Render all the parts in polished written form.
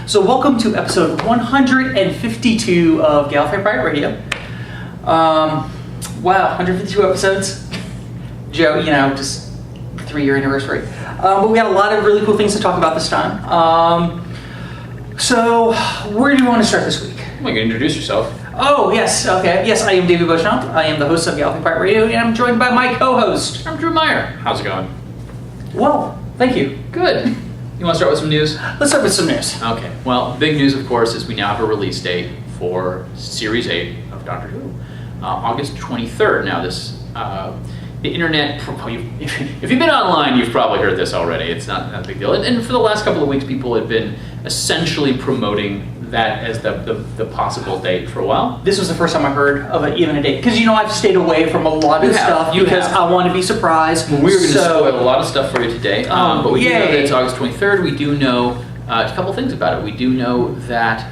So welcome to episode 152 of Gallifrey Pirate Radio. Wow, 152 episodes. Joe, just 3-year anniversary. But we got a lot of really cool things to talk about this time. So where do you want to start this week? Well, you can introduce yourself. Oh, yes, okay. Yes, I am David Beauchamp. I am the host of Gallifrey Pirate Radio, and I'm joined by my co-host. I'm Drew Meyer. How's it going? Well, thank you. Good. You want to start with some news? Let's start with some news. Okay. Well, big news, of course, is we now have a release date for Series 8 of Doctor Who. August 23rd. Now, the internet, if you've been online, you've probably heard this already. It's not a big deal. And for the last couple of weeks, people have been essentially promoting that as the possible date for a while. This was the first time I heard of even a date. Because, I've stayed away from a lot of stuff because I want to be surprised. Well, we're going to spoil a lot of stuff for you today. But we do know that it's August 23rd. We do know a couple things about it. We do know that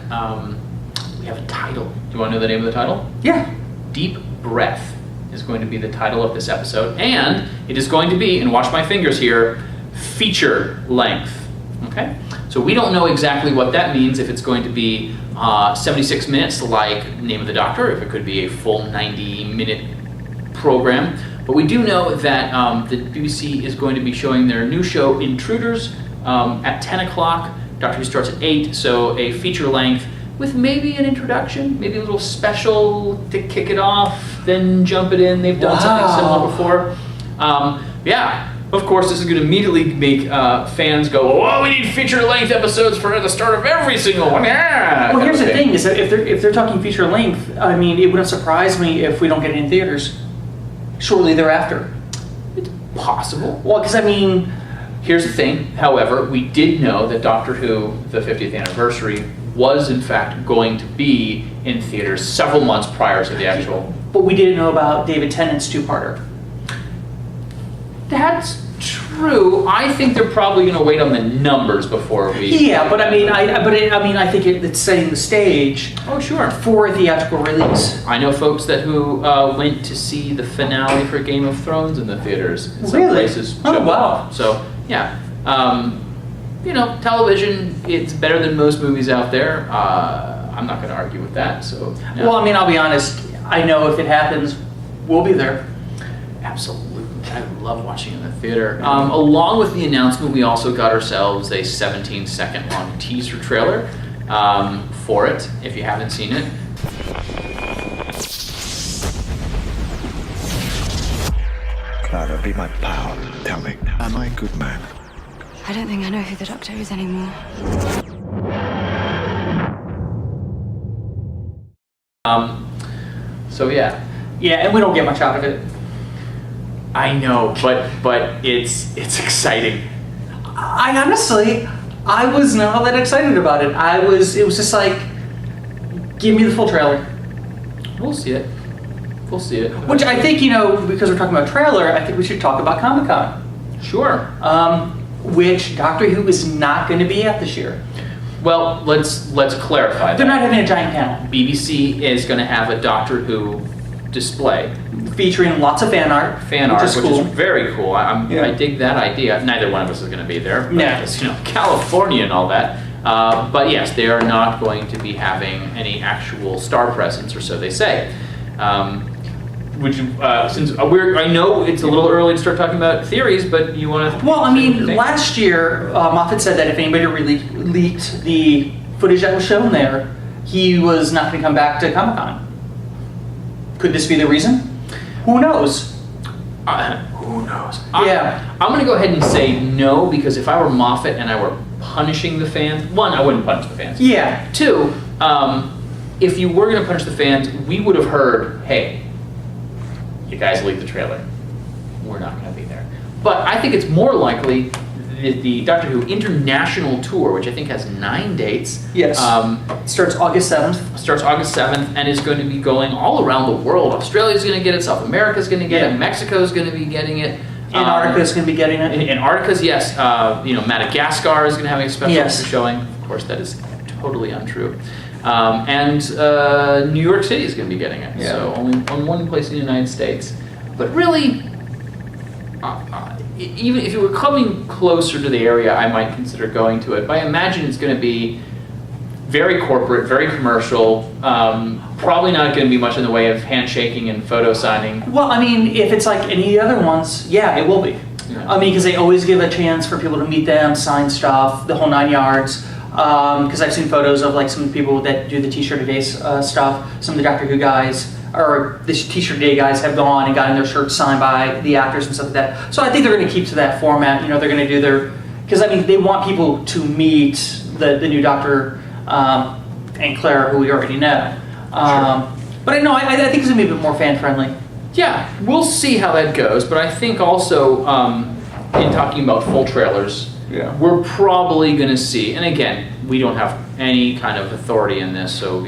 we have a title. Do you want to know the name of the title? Yeah. Deep Breath is going to be the title of this episode. And it is going to be, and watch my fingers here, feature length. Okay? So we don't know exactly what that means, if it's going to be 76 minutes like Name of the Doctor, if it could be a full 90-minute program. But we do know that the BBC is going to be showing their new show, Intruders, at 10 o'clock. Doctor Who starts at 8, so a feature length with maybe an introduction, maybe a little special to kick it off, then jump it in. They've done something similar before. Of course, this is going to immediately make fans go, "Oh, we need feature-length episodes for the start of every single one." Yeah. Well, here's the thing: is that if they're talking feature-length, it wouldn't surprise me if we don't get it in theaters shortly thereafter. It's possible. Well, because here's the thing. However, we did know that Doctor Who, the 50th anniversary, was in fact going to be in theaters several months prior to the actual. But we didn't know about David Tennant's two-parter. That's true. I think they're probably going to wait on the numbers before we. Yeah, but I think it's setting the stage. Oh, sure. For a theatrical release. I know folks who went to see the finale for Game of Thrones in the theaters. In some places. Oh, wow. So yeah, television. It's better than most movies out there. I'm not going to argue with that. So. Yeah. Well, I'll be honest. I know if it happens, we'll be there. Absolutely. I love watching it in the theater. Along with the announcement, we also got ourselves a 17-second long teaser trailer for it, if you haven't seen it. Clara, be my pal. Tell me, am I a good man? I don't think I know who the Doctor is anymore. So yeah. Yeah, and we don't get much out of it. I know, but it's exciting. I was not all that excited about it. It was just like, give me the full trailer. We'll see it. Which I think, because we're talking about trailer, I think we should talk about ComicCon. Sure. Which Doctor Who is not going to be at this year. Well, let's clarify that. They're not having a giant panel. BBC is going to have a Doctor Who display. Featuring lots of fan art, which is very cool. I dig that idea. Neither one of us is going to be there. But California and all that. But yes, they are not going to be having any actual star presence, or so they say. I know it's a little early to start talking about theories, but you want to... Well, last year, Moffat said that if anybody really leaked the footage that was shown there, he was not going to come back to Comic-Con. Could this be the reason? Who knows? Who knows? I'm going to go ahead and say no, because if I were Moffat and I were punishing the fans, one, I wouldn't punish the fans. Yeah. Two, if you were going to punish the fans, we would have heard, hey, you guys leaked the trailer. We're not going to be there. But I think it's more likely the Doctor Who International Tour, which I think has 9 dates. Yes. Starts August 7th. And is going to be going all around the world. Australia's going to get it. South America's going to get it. Mexico's going to be getting it. Antarctica's going to be getting it. Antarctica's, yes. Madagascar is going to have a special showing. Of course, that is totally untrue. And New York City is going to be getting it. Yeah. So only one place in the United States. But really, even if you were coming closer to the area, I might consider going to it. But I imagine it's going to be very corporate, very commercial. Probably not going to be much in the way of handshaking and photo signing. Well, I mean, if it's like any other ones, yeah, it will be. Yeah. I mean, because they always give a chance for people to meet them, sign stuff, the whole 9 yards. Because I've seen photos of like some of the people that do the T-shirt a day stuff. Some of the Doctor Who guys or the T-shirt a day guys have gone and gotten their shirts signed by the actors and stuff like that. So I think they're going to keep to that format. You know, they're going to do their, because I mean, they want people to meet the new Doctor and Clara, who we already know. But no, I think it's going to be a bit more fan friendly. Yeah, we'll see how that goes. But I think also in talking about full trailers. Yeah. We're probably going to see, and again, we don't have any kind of authority in this, so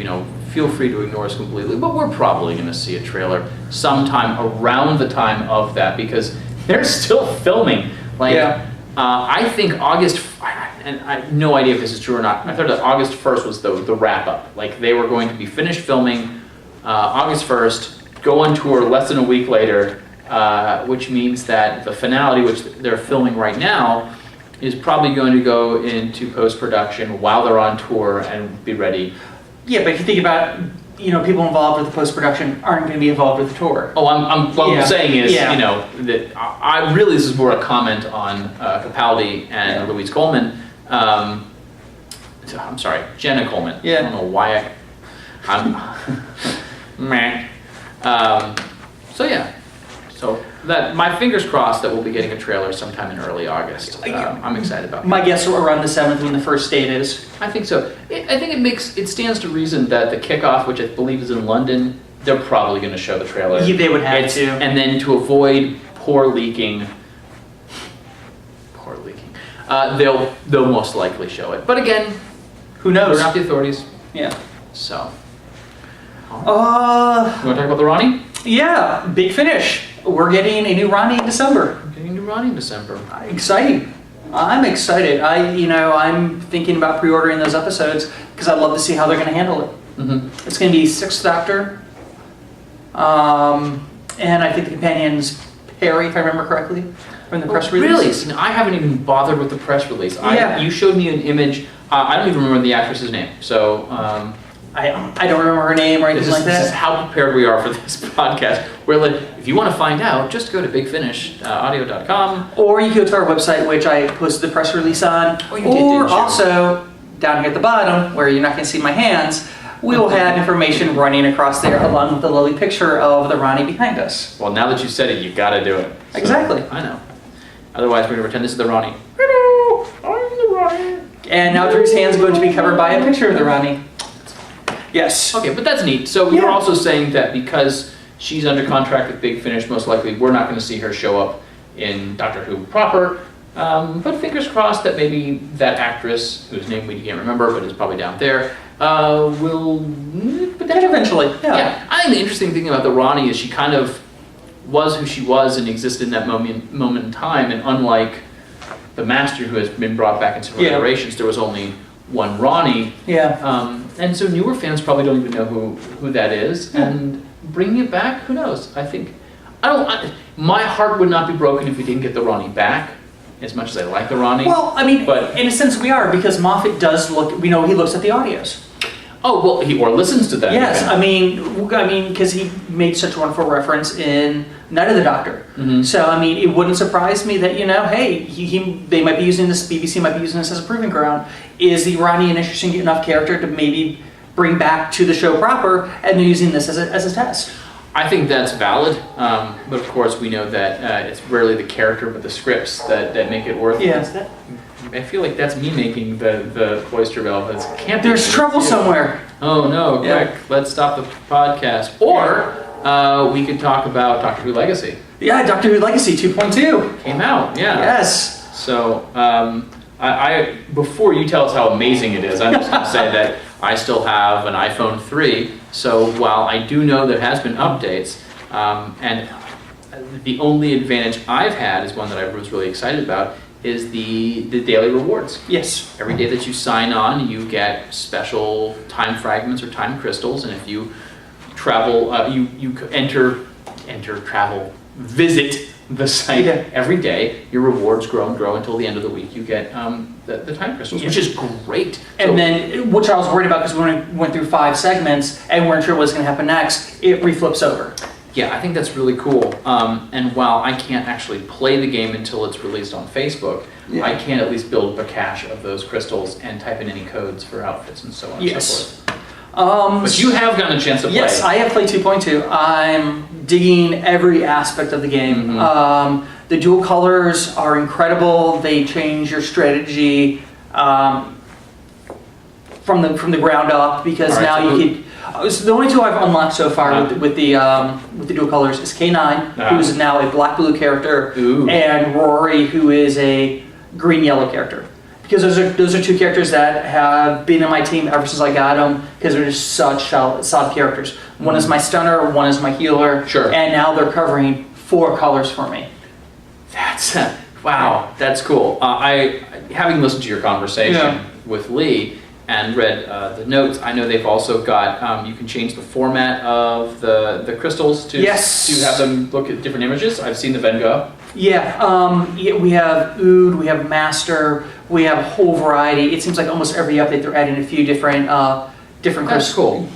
feel free to ignore us completely, but we're probably going to see a trailer sometime around the time of that, because they're still filming. I think August, and I have no idea if this is true or not, I thought that August 1st was the wrap-up. Like, they were going to be finished filming August 1st, go on tour less than a week later, which means that the finale, which they're filming right now, is probably going to go into post-production while they're on tour and be ready. Yeah, but if you think about, people involved with the post-production aren't going to be involved with the tour. Oh, what I'm saying is, that I really, this is more a comment on Capaldi and Louise Coleman. I'm sorry, Jenna Coleman. Yeah. I don't know why I'm meh. So that my fingers crossed that we'll be getting a trailer sometime in early August. I'm excited about that. My guess around the 7th when the first date is. I think so. I think it stands to reason that the kickoff, which I believe is in London, they're probably going to show the trailer. Yeah, they would have to. And then to avoid poor leaking, they'll most likely show it. But again, who knows? We're not the authorities. Yeah. So. You want to talk about the Rani? Yeah, big finish. We're getting a new Rani in December. Getting a new Rani in December. Exciting. I'm excited. I'm thinking about pre-ordering those episodes because I'd love to see how they're going to handle it. Mm-hmm. It's going to be 6th Doctor. And I think the companion's Perry, if I remember correctly, from the press release. Really? See, I haven't even bothered with the press release. Yeah. You showed me an image. I don't even remember the actress's name. So I don't remember her name or anything like that. This is how prepared we are for this podcast. We're like, if you want to find out, just go to bigfinishaudio.com. Or you go to our website, which I posted the press release on. Or also, down here at the bottom, where you're not going to see my hands, we will have information running across there along with the lovely picture of the Rani behind us. Well, now that you said it, you got to do it. So, exactly. I know. Otherwise, we're going to pretend this is the Rani. Hello, I'm the Rani. And now Drew's hand's going to be covered by a picture of the Rani. Yes. Okay, but that's neat. So you're also saying that because she's under contract with Big Finish, most likely we're not going to see her show up in Doctor Who proper. But fingers crossed that maybe that actress, whose name we can't remember but is probably down there, will potentially eventually. Yeah. I think the interesting thing about the Rani is she kind of was who she was and existed in that moment in time, and unlike the Master, who has been brought back in several iterations, there was only one Rani. Yeah. And so newer fans probably don't even know who that is. And bringing it back, who knows? I think my heart would not be broken if we didn't get the Rani back, as much as I like the Rani. Well, but in a sense we are, because Moffat does look. We know he looks at the audios. Oh well, he listens to them. Yes, because he made such a wonderful reference in Night of the Doctor. Mm-hmm. So it wouldn't surprise me that hey, they might be using this. BBC might be using this as a proving ground. Is the Rani an interesting enough character to maybe bring back to the show proper, and they're using this as a test? I think that's valid, but of course we know that it's rarely the character but the scripts that make it worth it. Yeah. I feel like that's me making the cloister valve. Can't be. There's trouble somewhere. Oh no, quick, let's stop the podcast. Or we could talk about Doctor Who Legacy. Yeah, Doctor Who Legacy 2.2. Came out, yeah. Yes. So, I before you tell us how amazing it is, I'm just going to say that I still have an iPhone 3, so while I do know there has been updates, and the only advantage I've had is one that I was really excited about, is the daily rewards. Yes. Every day that you sign on, you get special time fragments or time crystals, and if you travel, you enter enter, travel, visit the site every day. Your rewards grow and grow until the end of the week. You get the time crystals, which is great. And then, which I was worried about because we went through 5 segments and weren't sure what was going to happen next, it reflips over. Yeah, I think that's really cool. And while I can't actually play the game until it's released on Facebook, I can at least build a cache of those crystals and type in any codes for outfits and so on and so forth. But you have gotten a chance to play. Yes, I have played 2.2. I'm digging every aspect of the game. The dual colors are incredible. They change your strategy from the ground up because now you can. So the only 2 I've unlocked so far with the dual colors is K9, who is now a black-blue character, and Rory, who is a green-yellow character. Because those are 2 characters that have been in my team ever since I got them, because they're just such solid characters. One is my stunner, one is my healer, and now they're covering 4 colors for me. That's wow, that's cool. Having listened to your conversation with Lee and read the notes, I know they've also got you can change the format of the crystals to have them look at different images. I've seen the Van Gogh. We have Oud, we have Master, we have a whole variety. It seems like almost every update they're adding a few different crystals. That's cool.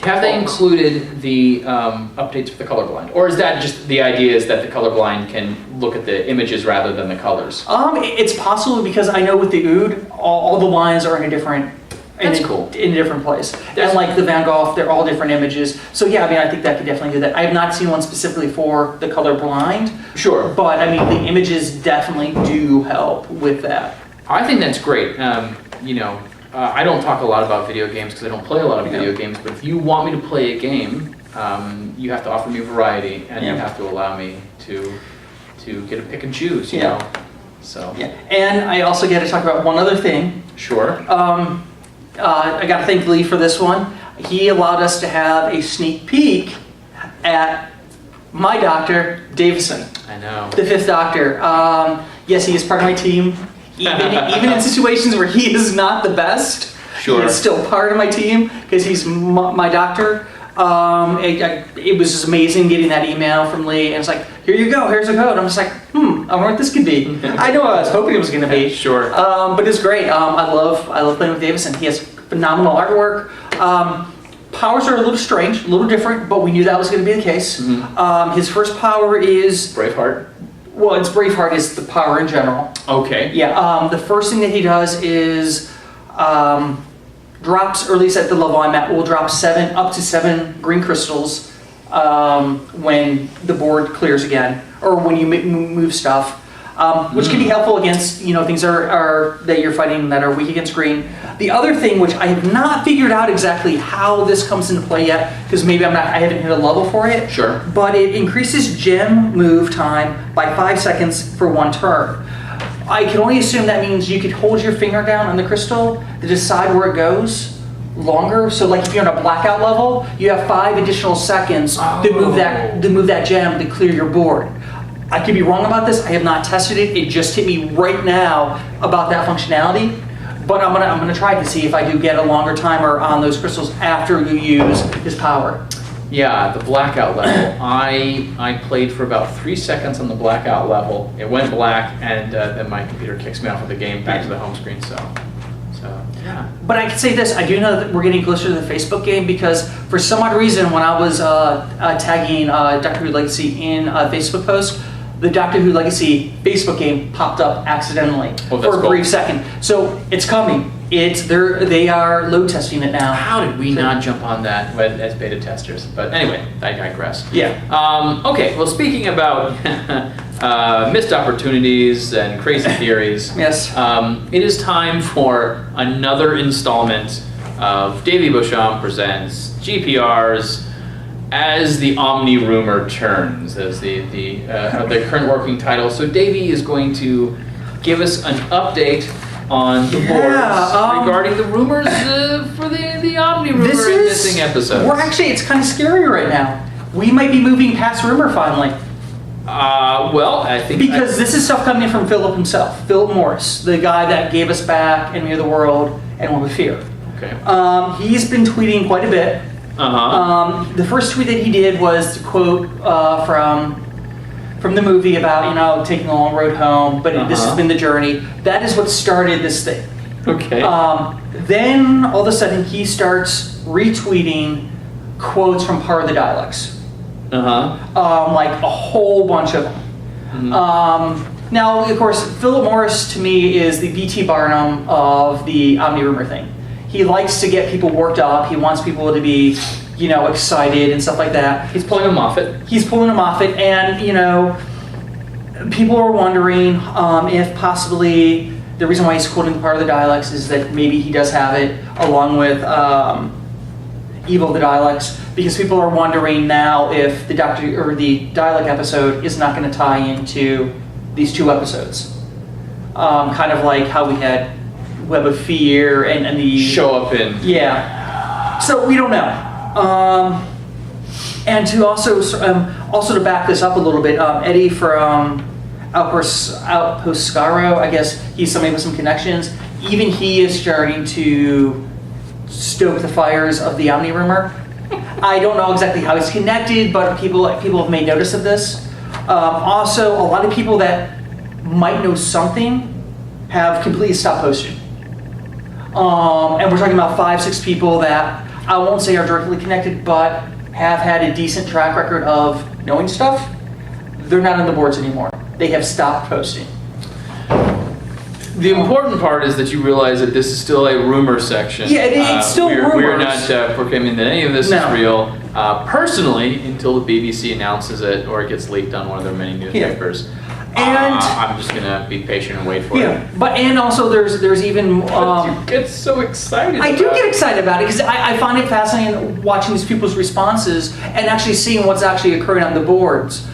Have they included the updates for the colorblind? Or is that just the idea is that the colorblind can look at the images rather than the colors? It's possible because I know with the Oud, all the lines are in a different in a different place. And like the Van Gogh, they're all different images. So yeah, I mean, I think that could definitely do that. I have not seen one specifically for the colorblind. Sure. But I mean, the images definitely do help with that. I think that's great. I don't talk a lot about video games because I don't play a lot of video games, but if you want me to play a game, you have to offer me variety, and you have to allow me to get to pick and choose, you know? So. Yeah, and I also get to talk about one other thing. Sure. I got to thank Lee for this one. He allowed us to have a sneak peek at my Dr. Davison. I know. The 5th Doctor. Yes, he is part of my team. Even in situations where he is not the best, he is still part of my team because he's my doctor. It was just amazing getting that email from Lee, and it's like, here you go, here's a code. I'm just like, I wonder what this could be. I know I was hoping it was going to be. Sure. But it's great. I love playing with Davison. He has phenomenal artwork. Powers are a little strange, a little different, but we knew that was going to be the case. His first power is Braveheart. Well, it's Braveheart is the power in general. Okay. Yeah. The first thing that he does is drops, or at least at the level I'm at, will drop up to 7 green crystals when the board clears again, or when you move stuff, which can be helpful against things that you're fighting that are weak against green. The other thing, which I have not figured out exactly how this comes into play yet, because maybe I haven't hit a level for it. Sure. But it increases gem move time by 5 seconds for 1 turn. I can only assume that means you could hold your finger down on the crystal to decide where it goes longer. So like if you're on a blackout level, you have 5 additional seconds to move that gem to clear your board. I could be wrong about this. I have not tested it. It just hit me right now about that functionality. But I'm gonna try to see if I do get a longer timer on those crystals after you use his power. Yeah, the blackout level. I played for about 3 seconds on the blackout level. It went black, and then my computer kicks me off of the game back to the home screen. So yeah. But I can say this: I do know that we're getting closer to the Facebook game because for some odd reason, when I was tagging Doctor Who Legacy in a Facebook post, the Doctor Who Legacy Facebook game popped up accidentally for a brief second. So it's coming. They are load testing it now. How did we not jump on that as beta testers? But anyway, I digress. Yeah. Okay. Well, speaking about missed opportunities and crazy theories. Yes. It is time for another installment of Davey Beauchamp presents GPR's As the Omini-Rumor Turns, as the current working title. So Davey is going to give us an update on the boards regarding the rumors for the Omni-Rumor and missing episodes. It's kind of scary right now. We might be moving past rumor finally. Well, I think... Because this is stuff coming from Philip himself, Philip Morris, the guy that gave us back Enemy of the World and One with Fear. Okay. He's been tweeting quite a bit. The first tweet that he did was to quote from the movie about, taking the long road home, but this has been the journey. That is what started this thing. Okay. Then all of a sudden he starts retweeting quotes from part of the dialects. Like a whole bunch of them. Now, of course, Philip Morris to me is the B.T. Barnum of the Omni-Rumor thing. He likes to get people worked up. He wants people to be, excited and stuff like that. He's pulling a Moffat. And, people are wondering if possibly the reason why he's quoting part of the dialects is that maybe he does have it along with Evil of the Dialects, because people are wondering now if the dialect episode is not going to tie into these two episodes. Kind of like how we had Web of Fear and the... Show up in. Yeah. So we don't know. And to also to back this up a little bit, Eddie from Outpost Scaro, I guess he's somebody with some connections. Even he is starting to stoke the fires of the Omni-Rumor. I don't know exactly how it's connected, but people have made notice of this. Also, a lot of people that might know something have completely stopped posting. And we're talking about 5-6 people that I won't say are directly connected, but have had a decent track record of knowing stuff. They're not on the boards anymore. They have stopped posting. The important part is that you realize that this is still a rumor section. Yeah, it's still rumors. We're not proclaiming that any of this is real. Personally, until the BBC announces it or it gets leaked on one of their many newspapers. And I'm just gonna be patient and wait for it. Yeah, and also there's even. You get so excited. I do get excited about it because I find it fascinating watching these people's responses and actually seeing what's actually occurring on the boards.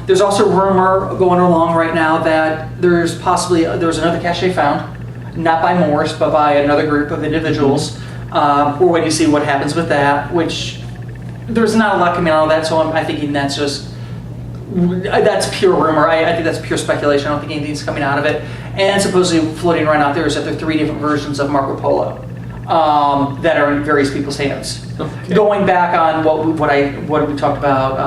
There's also rumor going along right now that there's another cache found, not by Morris but by another group of individuals. We're waiting to see what happens with that. Which there's not a lot coming out of that, so I'm thinking that's pure rumor. I think that's pure speculation. I don't think anything's coming out of it. And supposedly floating right out there is that there are 3 different versions of Marco Polo that are in various people's hands. Okay. Going back on what we talked about,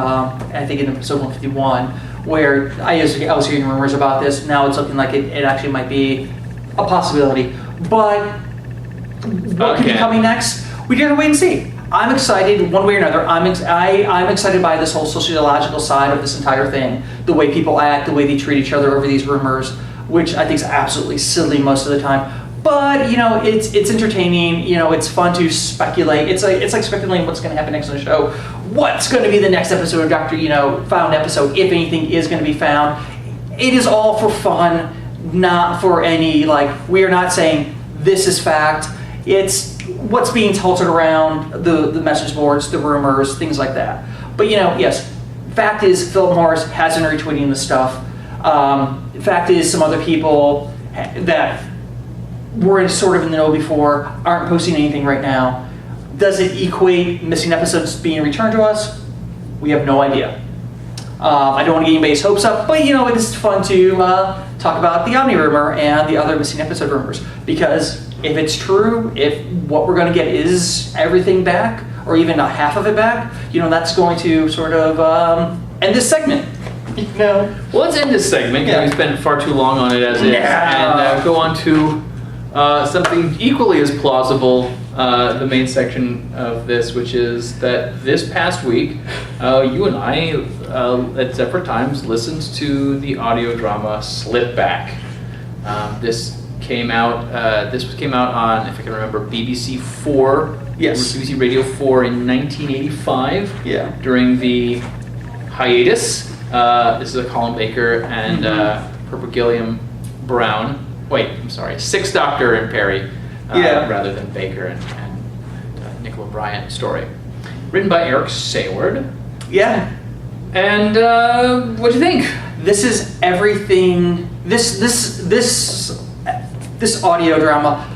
I think in episode 151, where I was hearing rumors about this. Now it's looking like it actually might be a possibility. But what could be coming next? We gotta wait and see. I'm excited one way or another. I'm excited by this whole sociological side of this entire thing. The way people act, the way they treat each other over these rumors, which I think is absolutely silly most of the time. But it's entertaining. It's fun to speculate. It's like speculating what's going to happen next on the show. What's going to be the next episode of Doctor Found episode, if anything is going to be found. It is all for fun, not for any we are not saying this is fact. It's what's being tilted around the message boards, the rumors, things like that. But yes, fact is Philip Morris hasn't retweeting the stuff. Fact is some other people that were sort of in the know before aren't posting anything right now. Does it equate missing episodes being returned to us? We have no idea. I don't want to get anybody's hopes up, but it is fun to talk about the Omni-Rumor and the other missing episode rumors, because if it's true, if what we're going to get is everything back, or even not half of it back, that's going to sort of end this segment. Well, let's end this segment because we spent far too long on it as is, and go on to something equally as plausible, the main section of this, which is that this past week, you and I, at separate times, listened to the audio drama Slipback. This came out on, if I can remember, BBC 4. Yes. BBC Radio 4 in 1985. Yeah. During the hiatus. This is a Colin Baker and Herbert Gilliam Brown. Wait, I'm sorry. Sixth Doctor and Perry, rather than Baker and Nicola Bryant story. Written by Eric Saward. Yeah. And what do you think? This is everything. This audio drama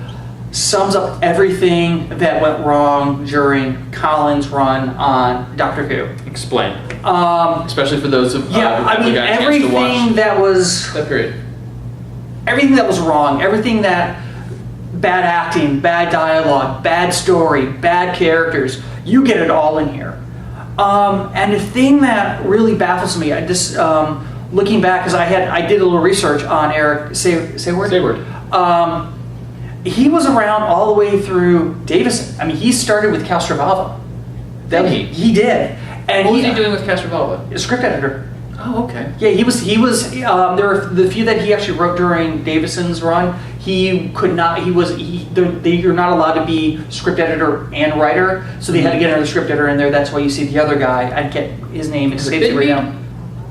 sums up everything that went wrong during Colin's run on Doctor Who. Explain. Especially for those of everything that was that period. Everything that was wrong, everything that bad acting, bad dialogue, bad story, bad characters. You get it all in here. And the thing that really baffles me, I just looking back, because I did a little research on Eric Saward. Saward. He was around all the way through Davison. I mean, he started with Castrovalva. He did. And What was he doing with Castrovalva? A script editor. Oh, okay. Yeah, he was. There were the few that he actually wrote during Davison's run. He could not. You're not allowed to be script editor and writer, so they had to get another script editor in there. That's why you see the other guy. I get his name. It's escapes me right now.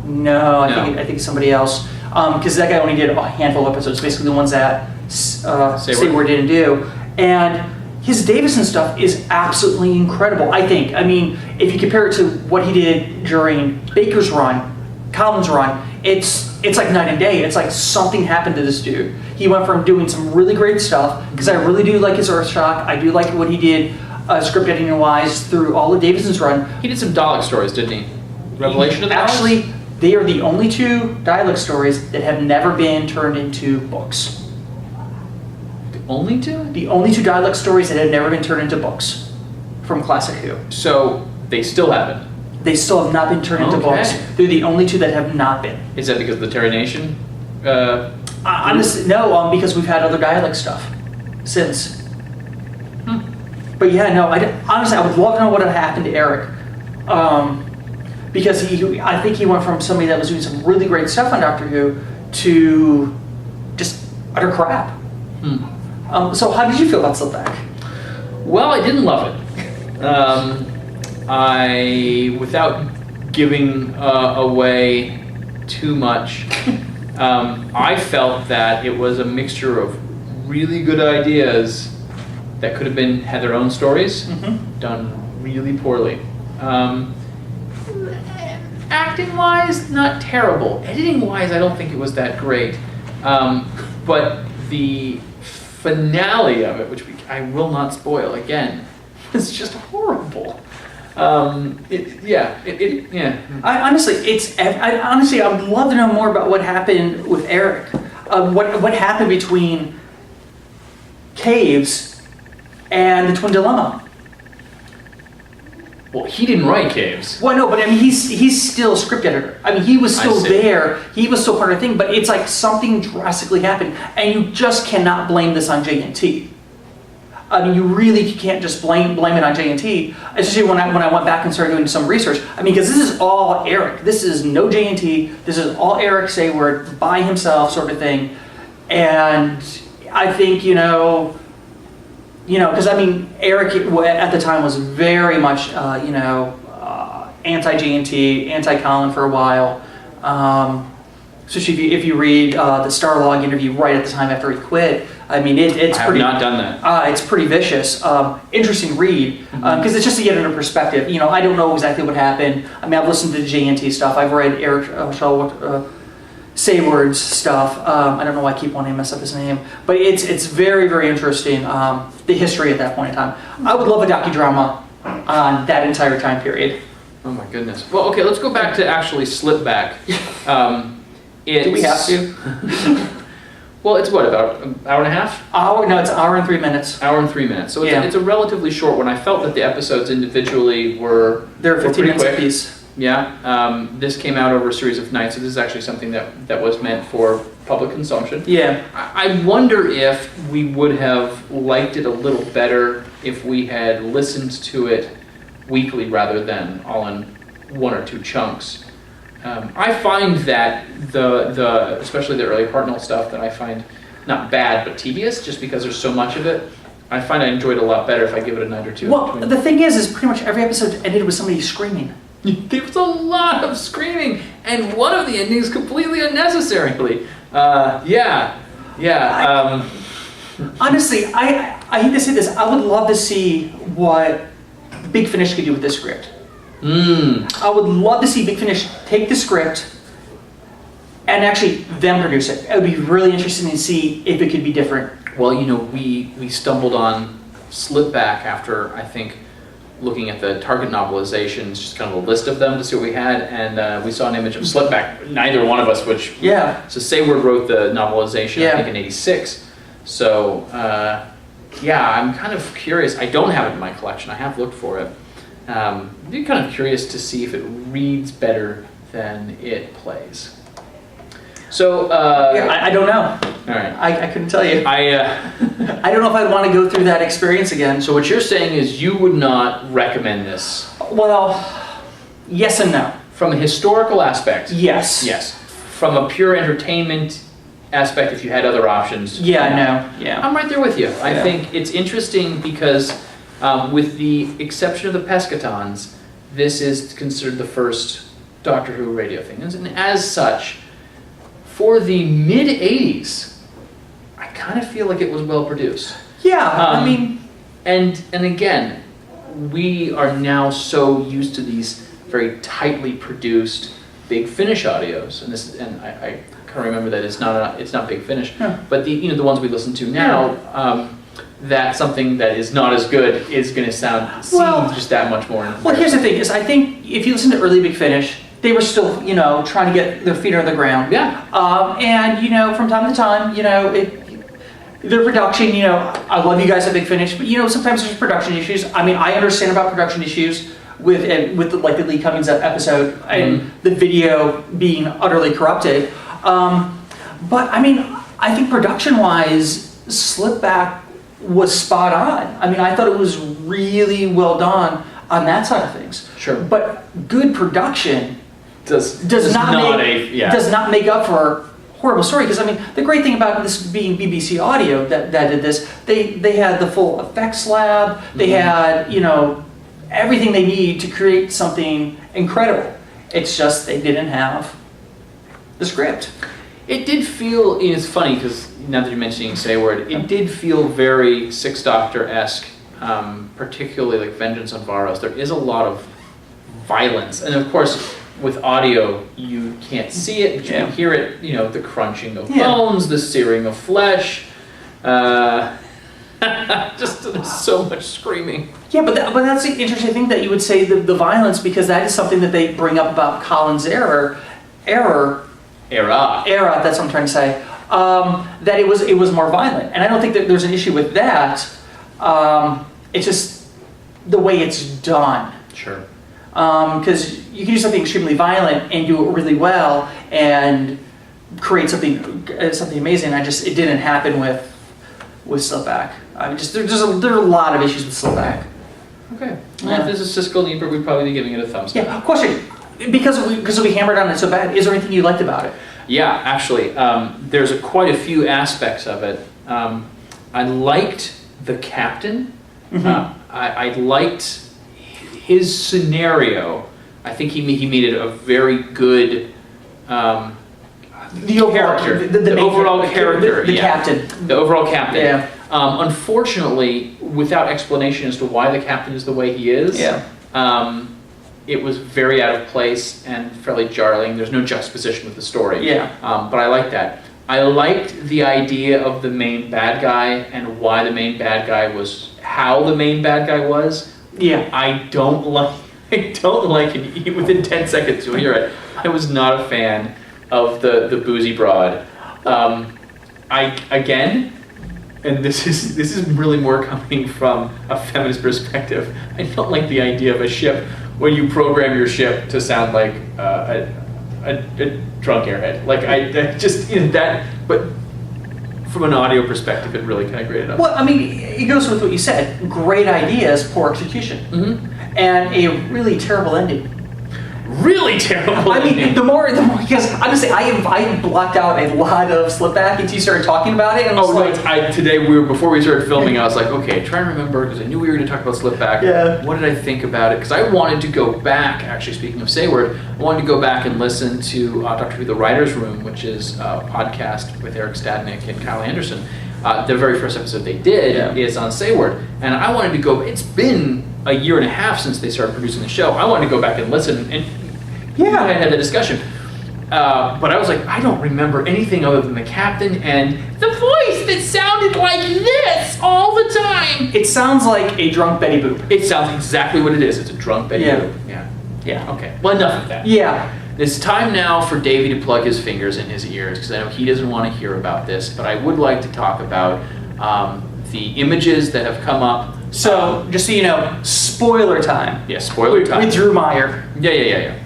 No, I think it's somebody else. Because that guy only did a handful of episodes, basically the ones that Saward didn't do. And his Davison stuff is absolutely incredible, I think. I mean, if you compare it to what he did during Baker's run, Colin's run, it's like night and day. It's like something happened to this dude. He went from doing some really great stuff, because I really do like his Earthshock. I do like what he did script editing wise through all of Davison's run. He did some Dalek stories, didn't he? Revelation of the Actually, Daleks? they are the only two Dalek stories that have never been turned into books. The only two? The only two Dalek stories that have never been turned into books from Classic Who. So they still haven't. They still have not been turned into books. They're the only two that have not been. Is that because of the Terry Nation? Honestly, no, because we've had other Dalek stuff since. But yeah, no, honestly, I would love to know what had happened to Eric. Because I think he went from somebody that was doing some really great stuff on Doctor Who to just utter crap. So how did you feel about Slipback? Well, I didn't love it. Without giving away too much, I felt that it was a mixture of really good ideas that could have had their own stories, done really poorly. Acting-wise, not terrible. Editing-wise, I don't think it was that great. But the finale of it, which I will not spoil again, was just horrible. I would love to know more about what happened with Eric. What happened between Caves and the Twin Dilemma? Well, he didn't write Caves. Well, no, but I mean, he's still a script editor. I mean, he was still there. He was still part of the thing, but it's like something drastically happened, and you just cannot blame this on JNT. I mean, you really can't just blame it on JNT, especially when I went back and started doing some research. I mean, because this is all Eric. This is no JNT. This is all Eric Saward by himself, sort of thing. And I think because I mean, Eric at the time was very much anti-JNT, anti-Colin for a while. Especially if you read the Starlog interview right at the time after he quit. I mean, it's pretty. I have not done that. It's pretty vicious. Interesting read because it's just to get into perspective. I don't know exactly what happened. I mean, I've listened to the JNT stuff. I've read Eric Saward's stuff. I don't know why I keep wanting to mess up his name, but it's very, very interesting. The history at that point in time. I would love a docudrama on that entire time period. Oh my goodness. Well, okay, let's go back to actually Slipback. Do we have to? Well, it's what, about an hour and a half? No, it's an hour and 3 minutes. Hour and 3 minutes. So it's a relatively short one. I felt that the episodes individually were They're 15 minutes quick. apiece. Yeah. This came out over a series of nights, so this is actually something that was meant for public consumption. Yeah. I wonder if we would have liked it a little better if we had listened to it weekly rather than all in one or two chunks. I find that the especially the early Hartnell stuff that I find not bad but tedious, just because there's so much of it. I find I enjoyed it a lot better if I give it a night or two. Well, the thing is pretty much every episode ended with somebody screaming. There's a lot of screaming, and one of the endings completely unnecessarily. Honestly, I hate to say this. I would love to see what Big Finish could do with this script. I would love to see Big Finish take the script and actually them produce it. It would be really interesting to see if it could be different. Well, we stumbled on Slipback after, I think, looking at the Target novelizations, just kind of a list of them to see what we had, and we saw an image of Slipback. Neither one of us, So Saward wrote the novelization, I think, in '86. So yeah, I'm kind of curious. I don't have it in my collection. I have looked for it. I'd be kind of curious to see if it reads better than it plays. So, I don't know. all right. I couldn't tell you. I don't know if I'd want to go through that experience again. so what you're saying is you would not recommend this Well, yes and no. from a historical aspect. Yes. Yes. From a pure entertainment aspect, if you had other options. Yeah, no. Yeah. I'm right there with you. I Yeah. think it's interesting because, with the exception of the Pescatons, this is considered the first Doctor Who radio thing. And as such, for the mid-'80s, I kind of feel like it was well produced. Yeah, I mean... And again, we are now so used to these very tightly produced Big Finish audios, and I can't remember that it's not Big Finish, Yeah. but the ones we listen to now, that something that is not as good is going to seem just that much more. Well, here's the thing: is I think if you listen to early Big Finish, they were still, trying to get their feet on the ground. Yeah. And from time to time, their production, I love you guys at Big Finish, but sometimes there's production issues. I mean, I understand about production issues with the Lee Cummings episode and the video being utterly corrupted. But I mean, I think production-wise, Slipback was spot on. I mean, I thought it was really well done on that side of things. Sure. But good production does not make up for horrible story. Because I mean, the great thing about this being BBC Audio that did this, they had the full effects lab. They had everything they need to create something incredible. It's just they didn't have the script. It did feel, it's funny because now that you're mentioning Saward, it did feel very Sixth Doctor-esque, particularly like Vengeance on Varos. There is a lot of violence, and of course with audio you can't see it, but you can hear it, the crunching of bones, the searing of flesh, just so much screaming. Yeah, but that's the interesting thing that you would say the violence, because that is something that they bring up about Colin's era, that's what I'm trying to say, that it was more violent. And I don't think that there's an issue with that. It's just the way it's done. Sure. Because you can do something extremely violent and do it really well and create something amazing. It didn't happen with Slipback. I mean, there are a lot of issues with Slipback. Okay. Well, if this is Siskel and Ebert, we'd probably be giving it a thumbs up. Yeah. Question. Because we hammered on it so bad, is there anything you liked about it? Yeah, actually, there's quite a few aspects of it. I liked the captain. I liked his scenario. I think he made it a very good the overall character. The overall character. The captain. The overall captain. Yeah. Unfortunately, without explanation as to why the captain is the way he is. Yeah. It was very out of place and fairly jarring. There's no juxtaposition with the story. Yeah. But I liked that. I liked the idea of the main bad guy and why the main bad guy was how the main bad guy was. Yeah. I don't like it. Within 10 seconds you'll hear it. I was not a fan of the boozy broad. And this is really more coming from a feminist perspective. I don't like the idea of a ship where you program your ship to sound like a drunk airhead. Like I just that, but from an audio perspective, it really kind of grated up. Well, I mean, it goes with what you said. Great ideas, poor execution, and a really terrible ending. Really terrible. I mean, the more because honestly, I blocked out a lot of Slipback until you started talking about it. And today before we started filming, I was like, okay, try and remember because I knew we were going to talk about Slipback. Yeah. What did I think about it? Because I wanted to go back. Actually, speaking of Saward, I wanted to go back and listen to Doctor Who: The Writers' Room, which is a podcast with Eric Stadnick and Kyle Anderson. The very first episode they did is on Saward, and I wanted to go. It's been a year and a half since they started producing the show. I wanted to go back and listen and. Yeah, I had the discussion, but I was like, I don't remember anything other than the captain and the voice that sounded like this all the time. It sounds like a drunk Betty Boop. It sounds exactly what it is. It's a drunk Betty Boop. Yeah. Okay. Well, enough of that. Yeah. It's time now for Davey to plug his fingers in his ears because I know he doesn't want to hear about this, but I would like to talk about the images that have come up. So, just so you know, spoiler time. Yeah, spoiler time. With Drew Meyer. Yeah.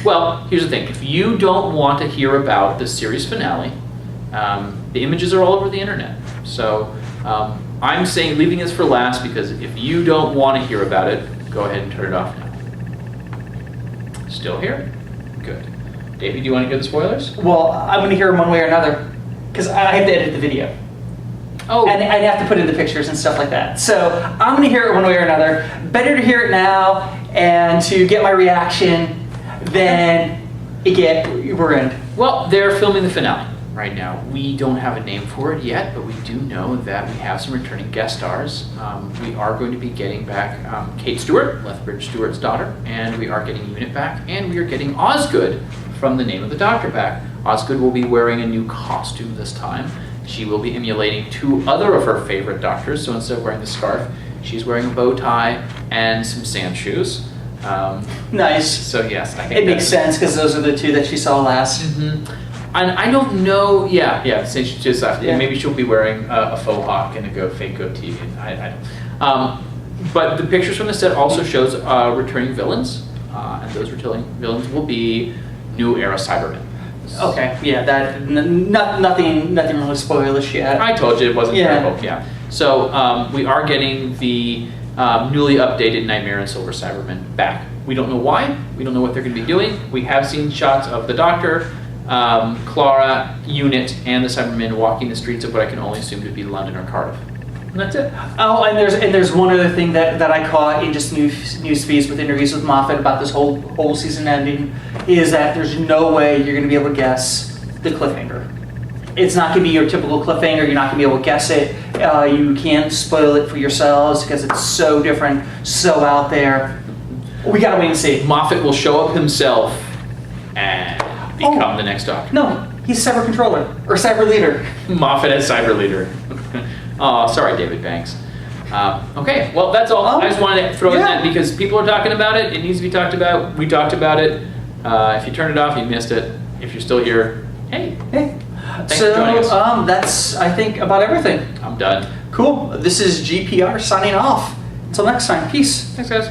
Well, here's the thing. If you don't want to hear about the series finale, the images are all over the internet. So I'm saying leaving this for last because if you don't want to hear about it, go ahead and turn it off now. Still here? Good. Davey, do you want to hear the spoilers? Well, I'm going to hear them one way or another because I have to edit the video. Oh. And I have to put in the pictures and stuff like that. So I'm going to hear it one way or another. Better to hear it now and to get my reaction than we're in. Well, they're filming the finale right now. We don't have a name for it yet, but we do know that we have some returning guest stars. We are going to be getting back Kate Stewart, Lethbridge Stewart's daughter, and we are getting Unit back, and we are getting Osgood from The Name of the Doctor back. Osgood will be wearing a new costume this time. She will be emulating 2 other of her favorite doctors, so instead of wearing the scarf, she's wearing a bow tie and some sand shoes. Nice. So yes, I think it makes sense because those are the 2 that she saw last. Mm-hmm. And I don't know. Yeah. Since she just left, maybe she'll be wearing a faux hawk and a fake goatee. I don't. But the pictures from the set also shows returning villains, and those returning villains will be New Era Cybermen. Okay. Yeah. That nothing really spoilish yet. I told you it wasn't terrible. Yeah. So we are getting the newly updated Nightmare and Silver Cybermen back. We don't know why. We don't know what they're going to be doing. We have seen shots of the Doctor, Clara, Unit, and the Cybermen walking the streets of what I can only assume to be London or Cardiff. And that's it. Oh, and there's one other thing that I caught in just news feeds with interviews with Moffat about this whole season ending is that there's no way you're going to be able to guess the cliffhanger. It's not going to be your typical cliffhanger. You're not going to be able to guess it. You can't spoil it for yourselves because it's so different, so out there. We got to wait and see. Moffat will show up himself and become the next Doctor. No, he's Cyber Controller or Cyber Leader. Moffat as Cyber Leader. Oh, sorry, David Banks. Okay, well, that's all. I just wanted to throw in that because people are talking about it. It needs to be talked about. We talked about it. If you turned it off, you missed it. If you're still here, hey. Thanks for joining us. That's, I think, about everything. I'm done. Cool. This is GPR signing off. Until next time. Peace. Thanks, guys.